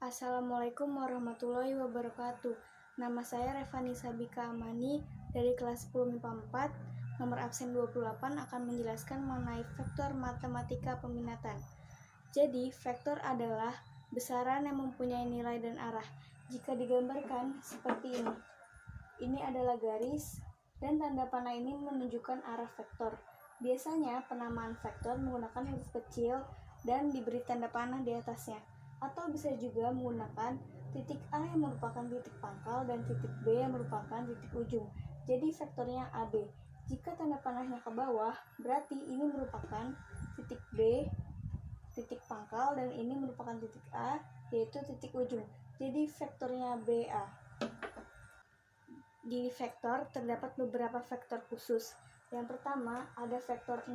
Assalamualaikum warahmatullahi wabarakatuh. Nama saya Revani Sabika Amani dari kelas 10 MIPA 4, nomor absen 28 akan menjelaskan mengenai vektor matematika peminatan. Jadi, vektor adalah besaran yang mempunyai nilai dan arah. Jika digambarkan seperti ini. Ini adalah garis dan tanda panah ini menunjukkan arah vektor. Biasanya penamaan vektor menggunakan huruf kecil dan diberi tanda panah di atasnya. Atau bisa juga menggunakan titik A yang merupakan titik pangkal dan titik B yang merupakan titik ujung. Jadi vektornya AB. Jika tanda panahnya ke bawah, berarti ini merupakan titik B, titik pangkal, dan ini merupakan titik A, yaitu titik ujung. Jadi vektornya BA. Di vektor terdapat beberapa vektor khusus. Yang pertama ada vektor 0.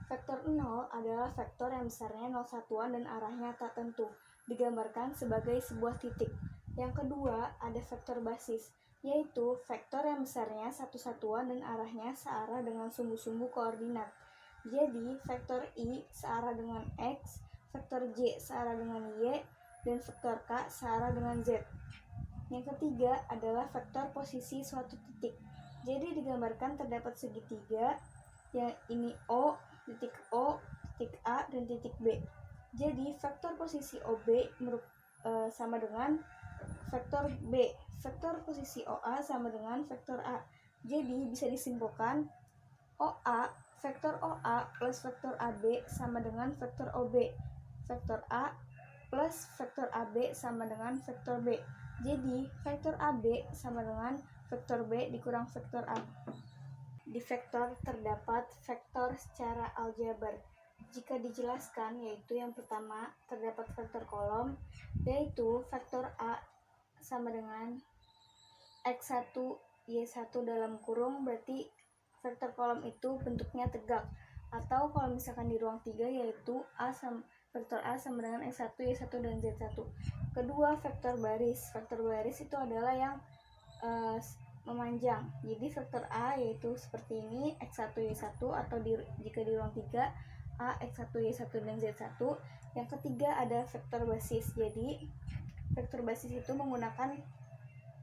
Vektor 0 adalah vektor yang besarnya 0 satuan dan arahnya tak tentu, digambarkan sebagai sebuah titik. Yang kedua ada vektor basis, yaitu vektor yang besarnya 1 satuan dan arahnya searah dengan sumbu-sumbu koordinat. Jadi vektor I searah dengan X, vektor J searah dengan Y, dan vektor K searah dengan Z. Yang ketiga adalah vektor posisi suatu titik. Jadi digambarkan terdapat segitiga, yang ini O, titik A, dan titik B. Jadi vektor posisi OB sama dengan vektor B. Vektor posisi OA sama dengan vektor A. Jadi bisa disimpulkan vektor OA plus vektor AB sama dengan vektor OB. Vektor A plus vektor AB sama dengan vektor B. Jadi vektor AB sama dengan vektor B dikurang vektor A. Di vektor terdapat vektor secara aljabar. Jika dijelaskan, yaitu yang pertama terdapat vektor kolom, yaitu vektor A sama dengan X1 Y1 dalam kurung, berarti vektor kolom itu bentuknya tegak. Atau kalau misalkan di ruang 3, yaitu vektor A sama dengan X1 Y1 dan Z1. Kedua vektor baris. Vektor baris itu adalah yang memanjang. Jadi vektor A yaitu seperti ini, X1 Y1, atau jika di ruang 3 A, X1 Y1 dan Z1. Yang ketiga ada vektor basis. Jadi vektor basis itu menggunakan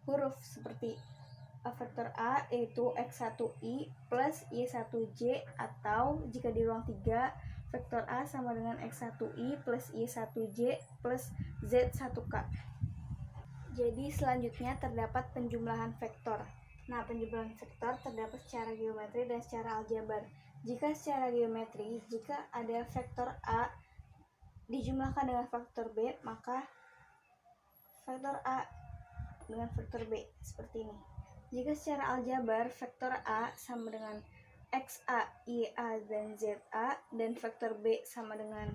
huruf seperti vektor A yaitu X1I plus Y1J, atau jika di ruang 3 vektor A sama dengan X1I plus Y1J plus Z1K. Jadi selanjutnya terdapat penjumlahan vektor. Nah, penjumlahan vektor terdapat secara geometri dan secara aljabar. Jika secara geometri, jika ada vektor A dijumlahkan dengan vektor B, maka vektor A dengan vektor B seperti ini. Jika secara aljabar, vektor A sama dengan XA, YA, dan ZA, dan vektor B sama dengan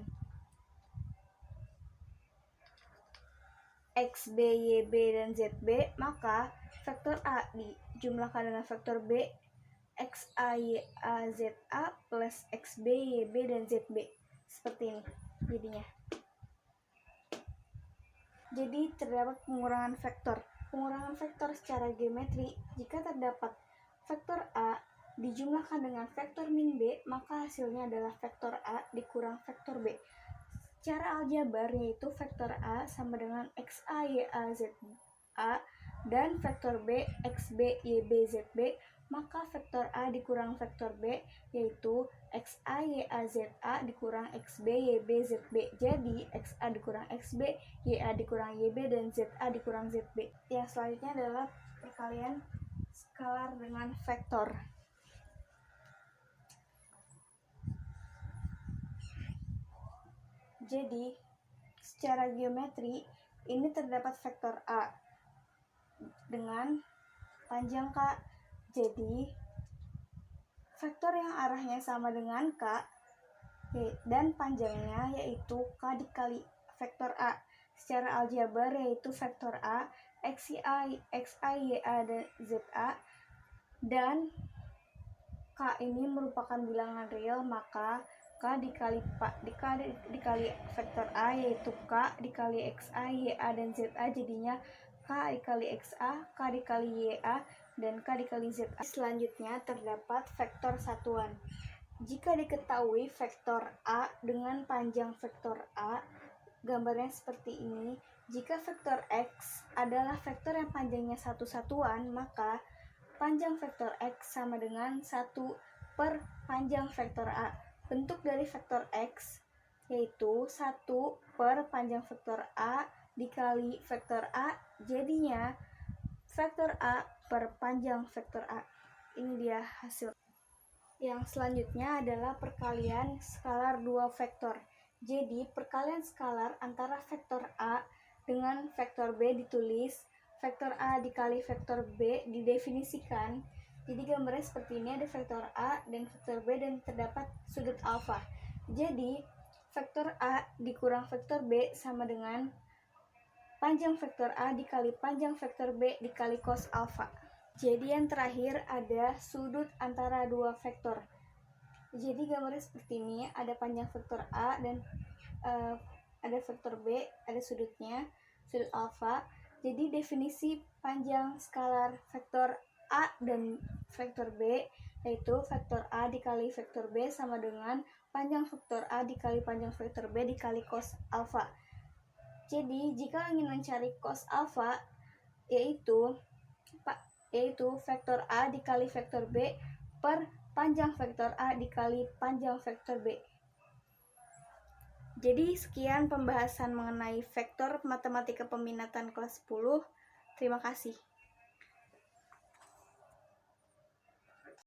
XB, YB, dan ZB, maka vektor A dijumlahkan dengan vektor B, XA, YA, ZA, plus XB, YB, dan ZB. Seperti ini jadinya. Jadi terdapat pengurangan vektor. Pengurangan vektor secara geometri, jika terdapat vektor A dijumlahkan dengan vektor min B, maka hasilnya adalah vektor A dikurang vektor B. Secara aljabar, yaitu vektor A sama dengan XA, YA, ZA, dan vektor B, XB, YB, ZB, maka vektor A dikurang vektor B, yaitu XA, YA, ZA dikurang XB, YB, ZB. Jadi XA dikurang XB, YA dikurang YB, dan ZA dikurang ZB. Yang selanjutnya adalah perkalian skalar dengan vektor. Jadi secara geometri ini terdapat vektor A dengan panjang K. Jadi vektor yang arahnya sama dengan K dan panjangnya yaitu K dikali vektor A. Secara aljabar yaitu vektor A XA, YA, dan ZA, dan K ini merupakan bilangan real, maka K dikali vektor A yaitu K dikali XA, YA, dan ZA, jadinya K dikali XA, K dikali YA, dan K dikali ZA. Selanjutnya terdapat vektor satuan. Jika diketahui vektor A dengan panjang vektor A, gambarnya seperti ini. Jika vektor X adalah vektor yang panjangnya satu satuan, maka panjang vektor X sama dengan 1 per panjang vektor A. Bentuk dari vektor X yaitu 1 per panjang vektor A dikali vektor A, jadinya vektor A per panjang vektor A. Ini dia hasil. Yang selanjutnya adalah perkalian skalar dua vektor. Jadi perkalian skalar antara vektor A dengan vektor B ditulis, vektor A dikali vektor B didefinisikan. Jadi gambarnya seperti ini, ada vektor A dan vektor B dan terdapat sudut alfa. Jadi vektor A dikurang vektor B sama dengan panjang vektor A dikali panjang vektor B dikali cos alfa. Jadi yang terakhir ada sudut antara dua vektor. Jadi gambarnya seperti ini, ada panjang vektor A dan ada vektor B, ada sudutnya, sudut alfa. Jadi definisi panjang skalar vektor A dan vektor B yaitu vektor A dikali vektor B sama dengan panjang vektor A dikali panjang vektor B dikali cos alfa. Jadi jika ingin mencari cos alfa yaitu vektor A dikali vektor B per panjang vektor A dikali panjang vektor B. Jadi sekian pembahasan mengenai vektor matematika peminatan kelas 10. Terima kasih.